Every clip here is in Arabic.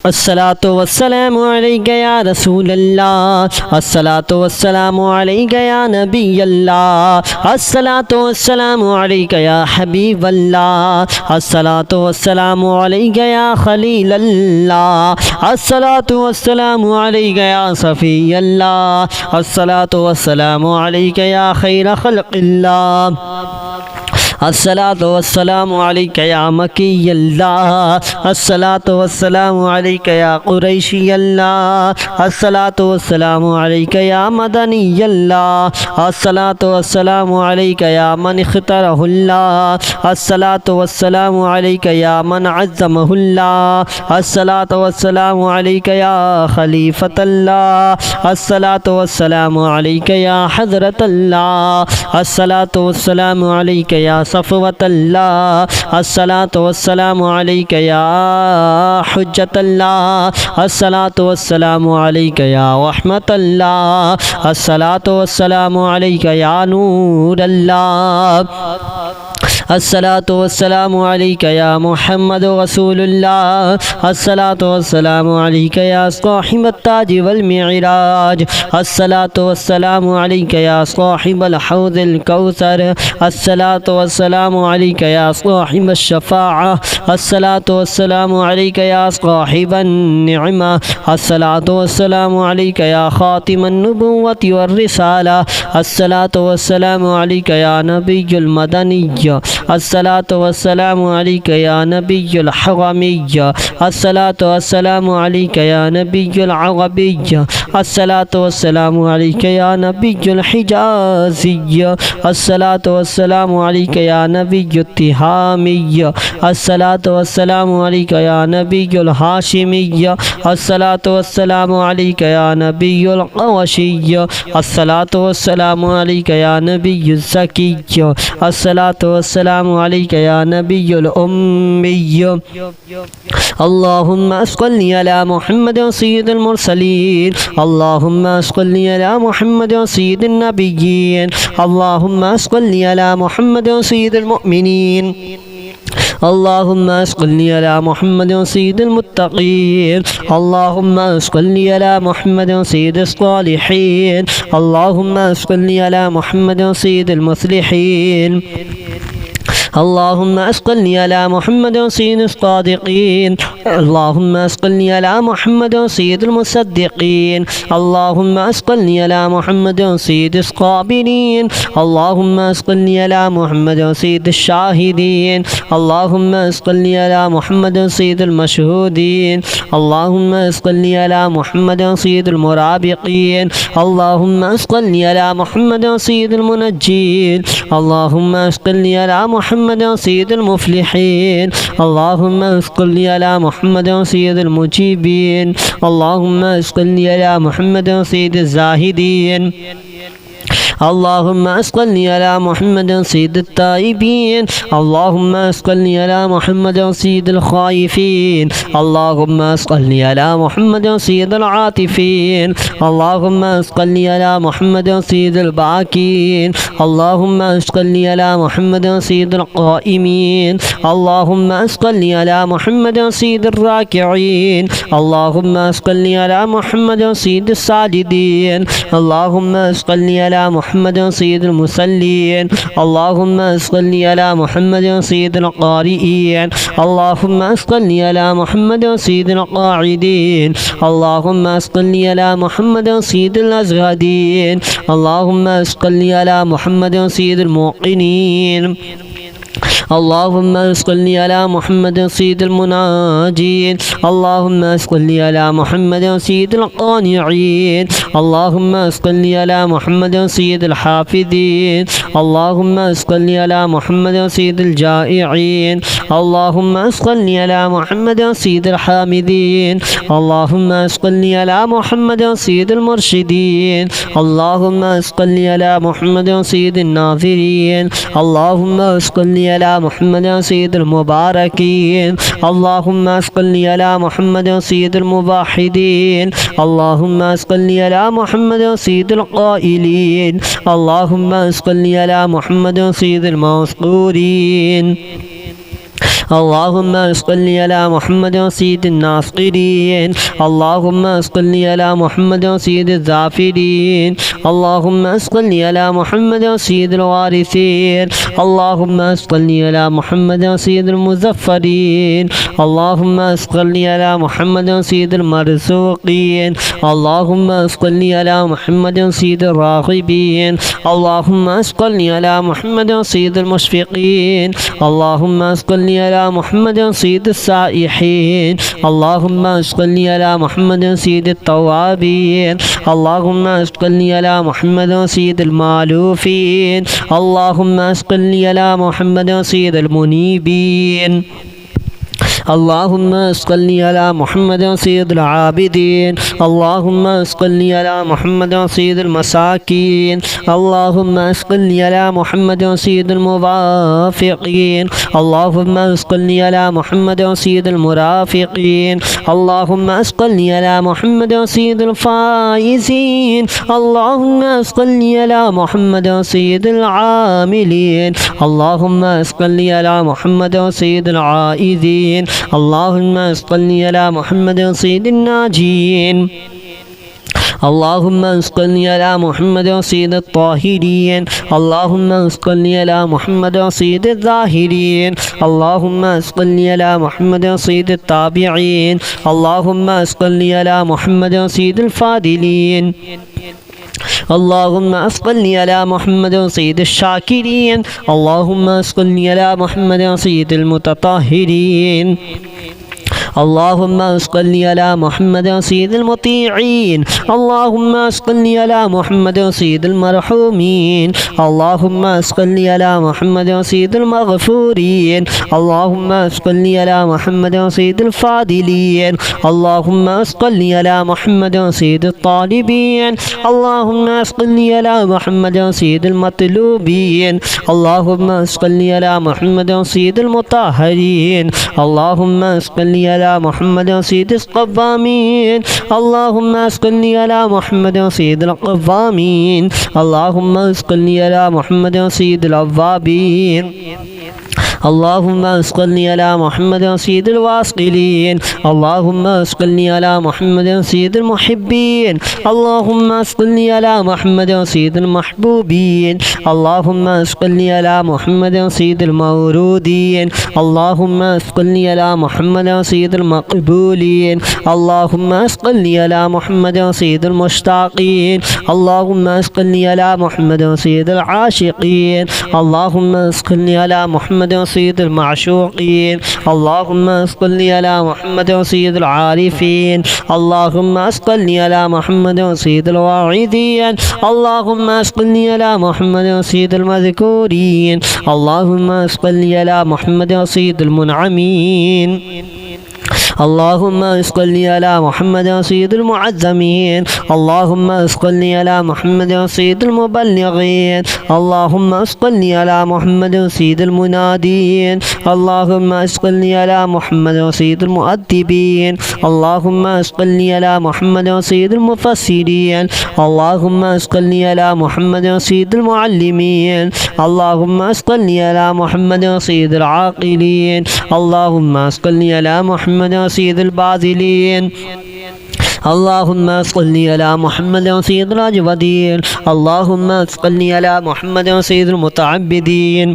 अस्सलातु वस्सलामु अलैका या रसूलल्लाह, अस्सलातु वस्सलामु अलैका या नबियल्लाह, अस्सलातु वस्सलामु अलैका या हबीबल्लाह, अस्सलातु वस्सलामु अलैका या खलीलल्लाह, अस्सलातु वस्सलामु अलैका या सफियल्लाह, अस्सलातु वस्सलामु अलैका या खैर खल्क़िल्लाह, अस्सलातु वस्सलामु अलैका या मकीयल्लाह, अस्सलातु वस्सलामु अलैका या कुरैशियल्लाह, अस्सलातु वस्सलामु अलैका या मदनियल्लाह, अस्सलातु वस्सलामु अलैका या मन इख्तरहुल्लाह, अस्सलातु वस्सलामु अलैका या मन अज़्ज़महुल्लाह, अस्सलातु वस्सलामु अलैका या खलीफतल्लाह, अस्सलातु वस्सलामु अलैका या हज़रतल्लाह, अस्सलातु वस्सलामु अलैका या सफ़वतल्लाह, अस्सलातु वस्सलामु अलैका या हुज्जतल्लाह, अस्सलातु वस्सलामु अलैका या रहमतल्लाह, अस्सलातु वस्सलामु अलैका या नूरल्लाह, अस्सलातु वस्सलामु अलैका या मुहम्मद रसूलुल्लाह, अस्सलातु वस्सलामु अलैका या साहिबत ताज वल मिअराज, अस्सलातु वस्सलामु अलैका या साहिबल हौज़िल कौसर, अस्सलातु वस्सलामु अलैका या साहिबश शफ़ाअह, अस्सलातु वस्सलामु अलैका या साहिबन निअमा, अस्सलातु वस्सलामु अलैका या खातिमन नुबुव्वति वर रिसाला, अस्सलातु वस्सलामु अलैका या नबियुल मदनिय्य, अस्सलातु वस्सलामु अलैका या नबियुल हरमिय्य, अस्सलातु वस्सलामु अलैका या नबियुल अरबिय्य, अस्सलातु वस्सलामु अलैका या नबियुल हिजाज़िय्य, अस्सलातु वस्सलामु अलैका या नबियुत तिहामिय्य, अस्सलातु वस्सलामु अलैका या नबियुल हाशिमिय्य, अस्सलातु वस्सलामु अलैका या नबियुल क़ुरैशिय्य, अस्सलातु वस्सलामु अलैका या नबियुज़ ज़किय्य, अस्सलातु वस्सलामु अलैका या नबियुल उम्मिय्य, अल्लाहुम्मा सल्लि अला मुहम्मद सय्यिदिल मुरसलीन, अल्लाहुम्मा सल्लि अला मुहम्मद सय्यिदिन नबिय्यीन, अल्लाहुम्मा सल्लि अला मुहम्मद सय्यिदिल मुअमिनीन, अल्लाहुम्मा सल्लि अला मुहम्मद सय्यिदिल मुत्तक़ीन, अल्लाहुम्मा सल्लि अला मुहम्मद सय्यिदिस सालिहीन, अल्लाहुम्मा सल्लि अला मुहम्मद सय्यिदिल मुस्लिहीन, अल्लाहुम्मा सल्लि अला मुहम्मद सय्यिदिस सादिक़ीन, अल्लाहुम्मा सल्लि अला मुहम्मद सय्यिदिल मुसद्दिक़ीन, अल्लाहुम्मा सल्लि अला मुहम्मद सय्यिदिस क़ाबिलीन, अल्लाहुम्मा सल्लि अला मुहम्मद सय्यिदिश शाहिदीन, अल्लाहुम्मा सल्लि अला मुहम्मद सय्यिदिल मशहूदीन, अल्लाहुम्मा सल्लि अला मुहम्मद सय्यिदिल मुराबिक़ीन, अल्लाहुम्मा सल्लि अला मुहम्मद सय्यिदिल मुनज्जीन, अल्लाहुम्मा सल्लि अला मुहम्मद सय्यिदिल मुफ़्लिहीन, अल्लाहुम्मा सल्लि अला मुहम्मद सय्यिदिल मुजीबीन, अल्लाहुम्मा सल्लि अला मुहम्मद सय्यिदिज़ ज़ाहिदीन, अल्लाहुम्मा सल्लि अला मुहम्मद सय्यिदित ताइबीन, अल्लाहुम्मा सल्लि अला मुहम्मद सय्यिदिल ख़ाइफ़ीन, अल्लाहुम्मा सल्लि अला मुहम्मद सय्यिदिल आतिफ़ीन, अल्लाहुम्मा सल्लि अला मुहम्मद सय्यिदिल बाकीन, अल्लाहुम्मा सल्लि अला मुहम्मद सय्यिदिल क़ाइमीन, अल्लाहुम्मा सल्लि अला मुहम्मद सय्यिदिर राकिईन, अल्लाहुम्मा सल्लि अला मुहम्मद सय्यिदिस साजिदीन, अल्लाहुम्मा सल्लि अला मुहम्मद सय्यिदिल मुसल्लीन, अल्लाहुम्मा सल्लि अला मुहम्मद सय्यिदिल क़ारिईन, अल्लाहुम्मा सल्लि अला मुहम्मद सय्यिदिल क़ाइदीन, अल्लाहुम्मा सल्लि अला मुहम्मद सय्यिदिल अज़हदीन, अल्लाहुम्मा सल्लि अला मुहम्मद सय्यिदिल मुक़िनीन, अल्लाहुम्मा सल्लि अला मुहम्मद सय्यिदिल मुनाजीन, अल्लाहुम्मा सल्लि अला मुहम्मद सय्यिदिल क़ानिईन, अल्लाहुम्मा सल्लि अला मुहम्मद सय्यिदिल हाफ़िज़ीन, अल्लाहुम्मा सल्लि अला मुहम्मद सय्यिदिल जाइईन, अल्लाहुम्मा सल्लि अला मुहम्मद सय्यिदिल हामिदीन, अल्लाहुम्मा सल्लि अला मुहम्मद सय्यिदिल मुरशिदीन, अल्लाहुम्मा सल्लि अला मुहम्मद सय्यिदिन नाज़िरीन, अल्लाहुम्मा सल्लि अला मुहम्मद सय्यिदिल मुबारकीन, अल्लाहुम्मा सल्लि अला मुहम्मद सय्यिदिल मुवाहिदीन, अल्लाहुम्मा सल्लि अला मुहम्मद सय्यिदिल क़ाइलीन, अल्लाहुम्मा सल्लि अला मुहम्मद सय्यिदिल मज़कूरीन, اللهم صل على محمد سيد الناصرين. اللهم صل على محمد سيد الظافرين. اللهم صل على محمد سيد الوارثين. اللهم صل على محمد سيد المظفرين. اللهم صل على محمد سيد المرزوقين. اللهم صل على محمد سيد الراغبين. اللهم صل على محمد سيد المشفقين. اللهم صل على محمد سيد السائحين. اللهم صل على محمد سيد التوابين. اللهم صل على محمد سيد المالوفين. اللهم صل على محمد سيد المنيبين. اللهم صل على محمد سيد العابدين. اللهم صل على محمد سيد المساكين. اللهم صل على محمد سيد الموافقين. اللهم صل على محمد سيد المرافقين. اللهم صل على محمد سيد الفائزين. اللهم صل على محمد سيد العاملين. اللهم صل على محمد سيد العائذين. اللهم صل على محمد سيد الناجين. اللهم صل على محمد سيد الطاهرين. اللهم صل على محمد سيد الظاهرين. اللهم صل على محمد سيد التابعين. اللهم صل على محمد سيد الفاضلين. اللهم صل على محمد سيد الشاكرين. اللهم صل على محمد سيد المتطهرين. اللهم صل على محمد سيد المطيعين. اللهم صل على محمد سيد المرحومين. اللهم صل على محمد سيد المغفورين. اللهم صل على محمد سيد الفاضلين. اللهم صل على محمد سيد الطالبين. اللهم صل على محمد سيد المطلوبين. اللهم صل على محمد سيد المطهرين. اللهم صل على محمد سيد القوامين. اللهم صل على محمد سيد القوامين. اللهم صل على محمد سيد الأوابين. اللهم صل على محمد سيد الواصلين. اللهم صل على محمد سيد المحبين. اللهم صل على محمد سيد المحبوبين. اللهم صل على محمد سيد المورودين. اللهم صل على محمد سيد المقبولين. اللهم صل على محمد سيد المشتاقين. اللهم صل على محمد سيد العاشقين. اللهم صل على محمد سيد المعشوقين. اللهم صل على محمد سيد العارفين. اللهم صل على محمد سيد الواعظين. اللهم صل على محمد سيد المذكورين. اللهم صل على محمد سيد المنعمين. اللهم صل على محمد سيد المعظمين. اللهم صل على محمد سيد المبلغين. اللهم صل على محمد سيد المنادين. اللهم صل على محمد سيد المؤدبين. اللهم صل على محمد سيد المفسرين. اللهم صل على محمد سيد المعلمين. اللهم صل على محمد سيد العاقلين. اللهم صل على محمد سيد الباذلين. اللهم صل على محمد سيد الأجودين. اللهم صل على محمد سيد المتعبدين.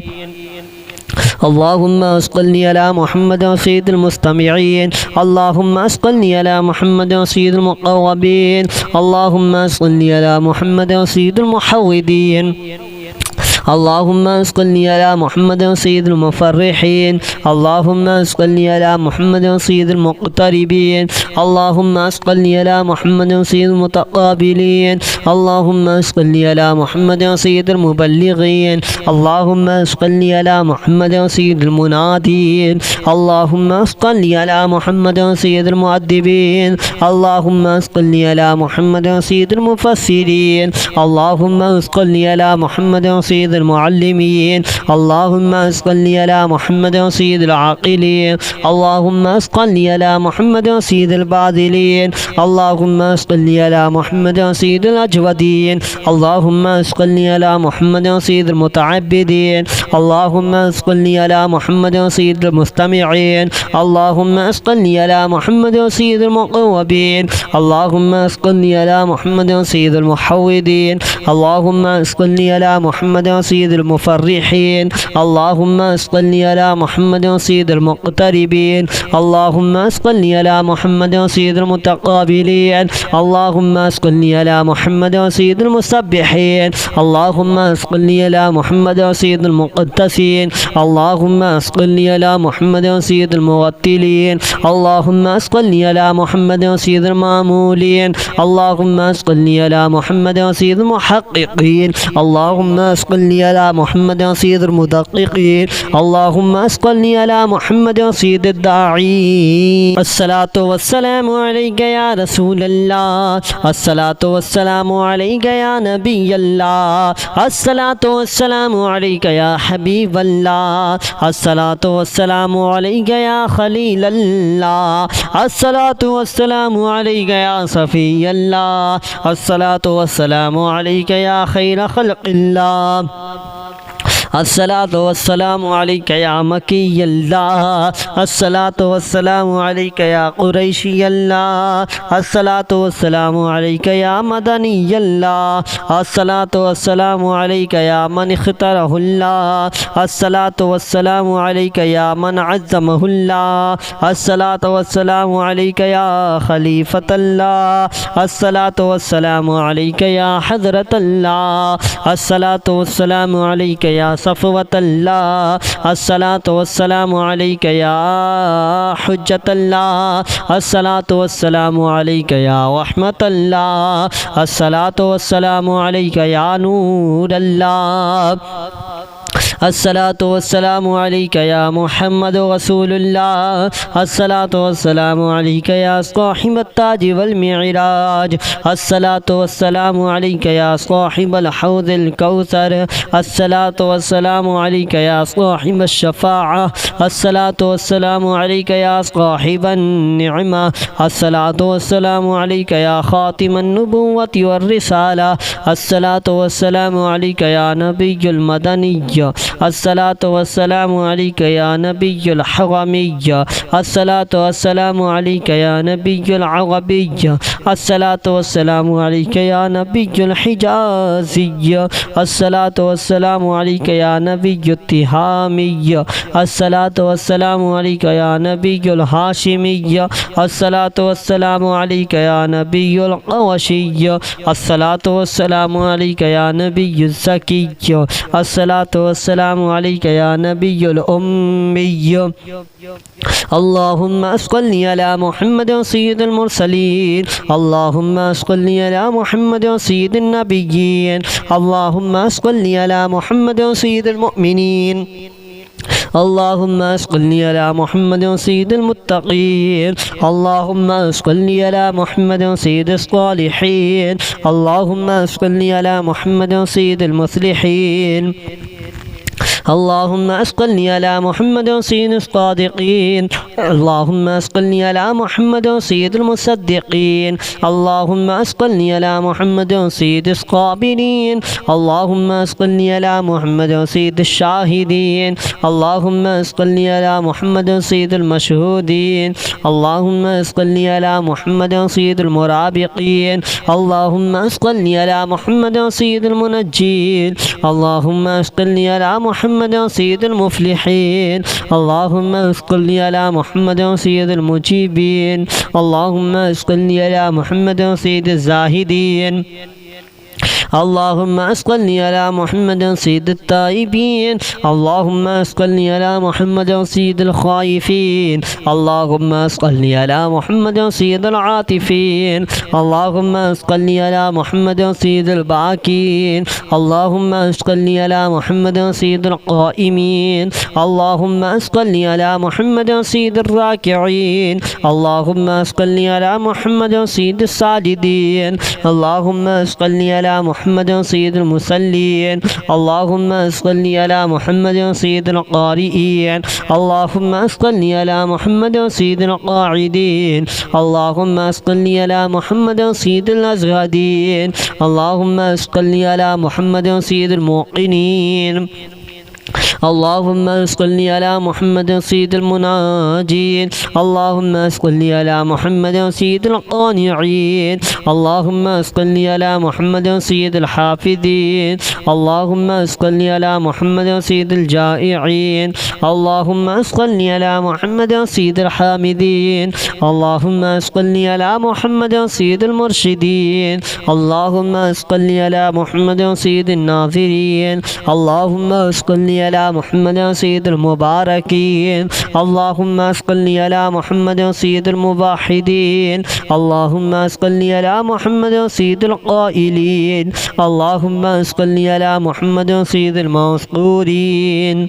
اللهم صل على محمد سيد المستمعين. اللهم صل على محمد سيد المقربين. اللهم صل على محمد سيد المحودين. اللهم صل على محمد سيد المفرحين. اللهم صل على محمد سيد المقتربين. اللهم صل على محمد سيد المتقابلين. اللهم صل على محمد سيد المبلغين. اللهم صل على محمد سيد المنادين. اللهم صل على محمد سيد المؤدبين. اللهم صل على محمد سيد المفسرين. اللهم صل على محمد سيد سيد المعلمين اللهم صل على محمد سيد العاقلين اللهم صل على محمد سيد الباذلين اللهم صل على محمد سيد الأجودين اللهم صل على محمد سيد المتعبدين اللهم صل على محمد سيد المستمعين اللهم صل على محمد سيد المقوبين اللهم صل على محمد سيد المحودين اللهم صل على محمد سيد المفرحين اللهم صل على محمد سيد المقتربين اللهم صل على محمد سيد المتقابلين اللهم صل على محمد سيد المسبحين اللهم صل على محمد سيد المقدسين اللهم صل على محمد سيد المرتلين اللهم صل على محمد سيد المامولين اللهم صل على محمد سيد المحققين اللهم صل على محمد سيد المدققين اللهم صل على محمد سيد الداعين الصلاة والسلام عليك يا رسول الله الصلاة والسلام عليك يا نبي الله الصلاة والسلام عليك يا حبيب الله الصلاة والسلام عليك يا خليل الله الصلاة والسلام عليك يا صفي الله الصلاة والسلام عليك يا خير خلق الله الصلاة والسلام عليك يا مكي الله الصلاة والسلام عليك يا قريشي الله الصلاة والسلام عليك يا مدني الله الصلاة والسلام عليك يا من اختاره الله الصلاة والسلام عليك يا من عزمه الله الصلاة والسلام عليك يا خليفة الله الصلاة والسلام عليك يا حضرة الله الصلاة والسلام عليك يا صفوة الله الصلاة والسلام عليك يا حجة الله الصلاة والسلام عليك يا رحمة الله الصلاة والسلام عليك يا نور الله الصلاة والسلام عليك يا محمد رسول الله الصلاة والسلام عليك يا صاحب التاج والمعراج الصلاة والسلام عليك يا صاحب الحوض الكوثر الصلاة والسلام عليك يا صاحب الشفاعة الصلاة والسلام عليك يا صاحب النعمة الصلاة والسلام عليك يا خاتم النبوة والرسالة الصلاة والسلام عليك يا نبي المدني الصلاة والسلام عليك يا نبي الحرمي الصلاة والسلام عليك يا نبي العربي الصلاة والسلام عليك يا نبي الحجازي الصلاة والسلام عليك يا نبي التهامي الصلاة والسلام عليك يا نبي الهاشمي الصلاة والسلام عليك يا نبي القرشي الصلاة والسلام عليك يا نبي الزكي الصلاة والسلام عليك يا نبي الأمي اللهم صل على محمد سيد المرسلين اللهم صل على محمد سيد النبيين اللهم صل على محمد سيد المؤمنين اللهم صل على محمد سيد المتقين اللهم صل على محمد سيد الصالحين اللهم صل على محمد سيد المصلحين اللهم صل على محمد سيد الصادقين اللهم صل على محمد سيد المصدقين اللهم صل على محمد سيد الصابرين اللهم صل على محمد سيد الشاهدين اللهم صل على محمد سيد المشهودين اللهم صل على محمد سيد المرابقين اللهم صل على محمد سيد المنجين اللهم صل على محمد سيد المفلحين اللهم صل على محمد سيد المجيبين اللهم صل على محمد سيد الزاهدين اللهم صل على محمد سيد التائبين اللهم صل على محمد سيد الخائفين اللهم صل على محمد سيد العاطفين اللهم صل على محمد سيد الباكين اللهم صل على محمد سيد القائمين اللهم صل على محمد سيد الراكعين اللهم صل على محمد سيد الساجدين اللهم صل على محمد محمد سيد المصلين اللهم صل على محمد سيد القارئين اللهم صل على محمد سيد القاعدين اللهم صل على محمد سيد الأزهدين اللهم صل على محمد سيد الموقنين اللهم صل على محمد سيد المناجين اللهم صل على محمد سيد القانعين اللهم صل على محمد سيد الحافظين اللهم صل على محمد سيد الجائعين اللهم صل على محمد سيد الحامدين اللهم صل على محمد سيد المرشدين اللهم صل على محمد سيد الناظرين اللهم صل على محمد سيد المباركين اللهم صل على محمد سيد الموحدين اللهم صل على محمد سيد القائلين اللهم صل على محمد سيد المذكورين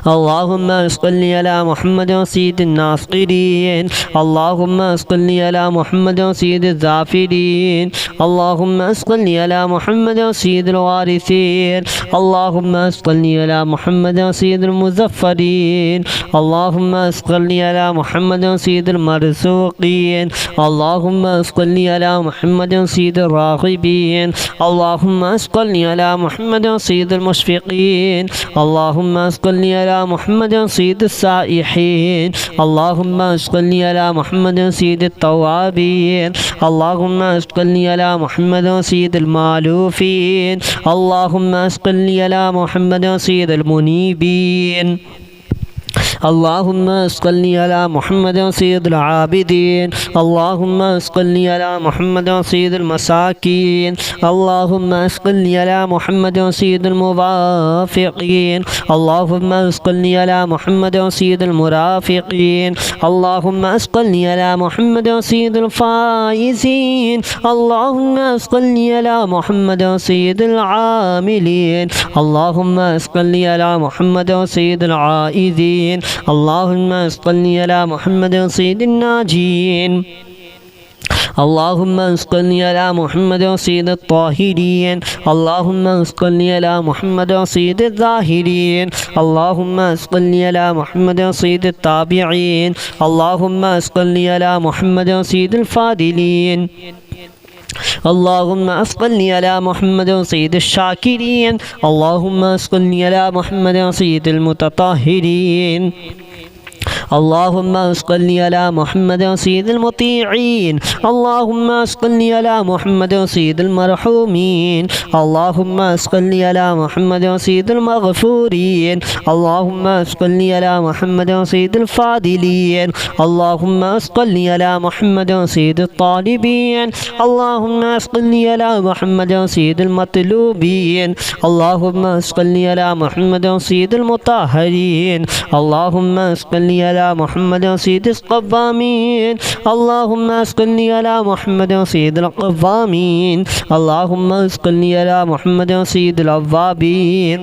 اللهم صل على محمد سيد الناصرين اللهم صل على محمد سيد الظافرين اللهم صل على محمد سيد الوارثين اللهم صل على محمد سيد المظفرين اللهم صل على محمد سيد المرزوقين اللهم صل على محمد سيد الراغبين اللهم صل على محمد سيد المشفقين اللهم صل على محمد سيد السائحين اللهم صل على محمد سيد التوابين اللهم صل على محمد سيد المالوفين اللهم صل على محمد سيد المنيبين اللهم صل على محمد سيد العابدين اللهم صل على محمد سيد المساكين اللهم صل على محمد سيد الموافقين اللهم صل على محمد سيد المرافقين اللهم صل على محمد سيد الفائزين اللهم صل على محمد سيد العاملين اللهم صل على محمد سيد العائذين اللهم صل على محمد سيد الناجين اللهم صل على محمد سيد الطاهرين اللهم صل على محمد سيد الظاهرين اللهم صل على محمد سيد التابعين اللهم صل على محمد سيد الفاضلين اللهم صل على محمد سيد الشاكرين اللهم صل على محمد سيد المتطهرين اللهم صل على محمد سيد المطيعين اللهم صل على محمد سيد المرحومين اللهم صل على محمد سيد المغفورين اللهم صل على محمد سيد الفاضلين اللهم صل على محمد سيد الطالبين اللهم صل على محمد سيد المطلوبين اللهم صل على محمد سيد المطهرين اللهم صل على محمد سيد القوامين اللهم صل على محمد سيد القوامين اللهم صل على محمد سيد الأوابين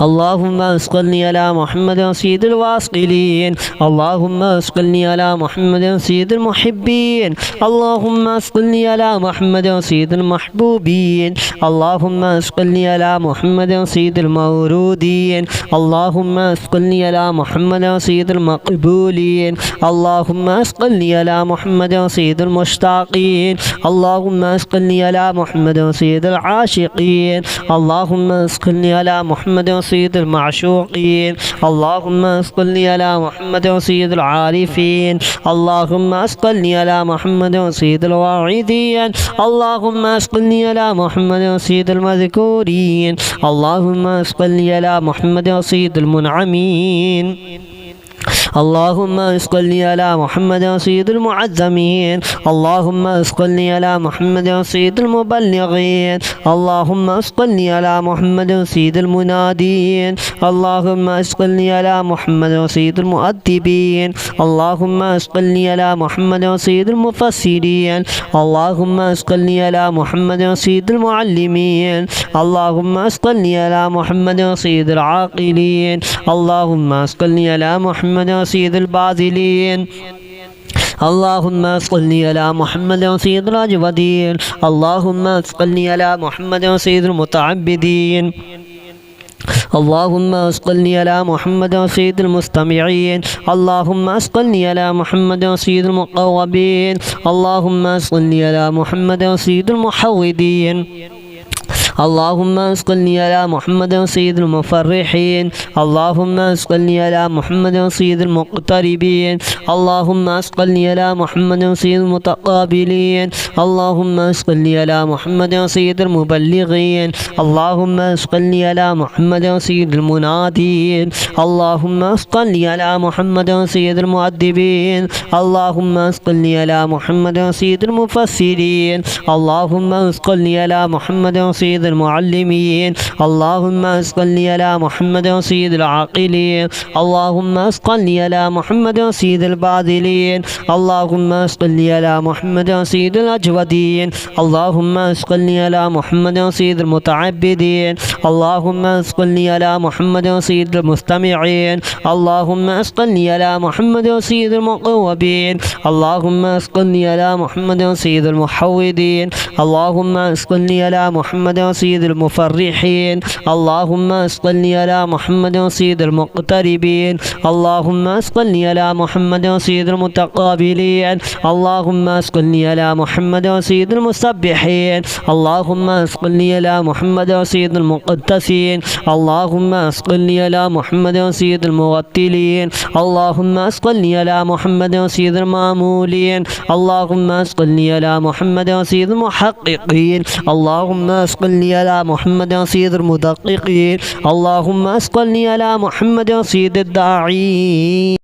اللهم صل على محمد سيد الواصلين اللهم صل على محمد سيد المحبين اللهم صل على محمد سيد المحبوبين اللهم صل على محمد سيد المورودين اللهم صل على محمد سيد المقبولين اللهم صل على محمد سيد المشتاقين اللهم صل على محمد سيد العاشقين اللهم صل على محمد سيد المعشوقين اللهم صل على محمد سيد العارفين اللهم صل على محمد سيد الواعظين اللهم صل على محمد سيد المذكورين اللهم صل على محمد سيد المنعمين اللهم صل على محمد سيد المعظمين اللهم صل على محمد سيد المبلغين اللهم صل على محمد سيد المنادين اللهم صل على محمد سيد المؤدبين اللهم صل على محمد سيد المفسرين اللهم صل على محمد سيد المعلمين اللهم صل على محمد سيد العاقلين اللهم صل على محمد سيد الباذلين اللهم صل على محمد سيد الأجودين. اللهم صل على محمد سيد المتعبدين. اللهم صل على محمد سيد المستمعين. اللهم صل على محمد سيد المقربين. اللهم صل على محمد سيد المحودين. اللهم صل على محمد سيد المفرحين. اللهم صل على محمد سيد المقتربين. اللهم صل على محمد سيد المتقابلين. اللهم صل على محمد سيد المبلغين. اللهم صل على محمد سيد المنادين. اللهم صل على محمد سيد المؤدبين. اللهم صل على محمد سيد المفسرين. اللهم صل على محمد سيد المعلمين. اللهم صل على محمد سيد العاقلين. اللهم صل على محمد سيد الباذلين. اللهم صل على محمد سيد الأجودين. اللهم صل على محمد سيد المتعبدين. اللهم صل على محمد سيد المستمعين. اللهم صل على محمد سيد المقربين. اللهم صل على محمد سيد المحودين. اللهم صل على محمد سيد المفرحين. اللهم صل على محمد سيد المقتربين. اللهم صل على محمد سيد المتقابلين. اللهم صل على محمد سيد المسبحين. اللهم صل على محمد سيد المقدسين. اللهم صل على محمد سيد المرتلين. اللهم صل على محمد سيد المامولين. اللهم صل على محمد سيد المحققين. اللهم صل على محمد سيد المدققين. اللهم صل على محمد سيد الداعين.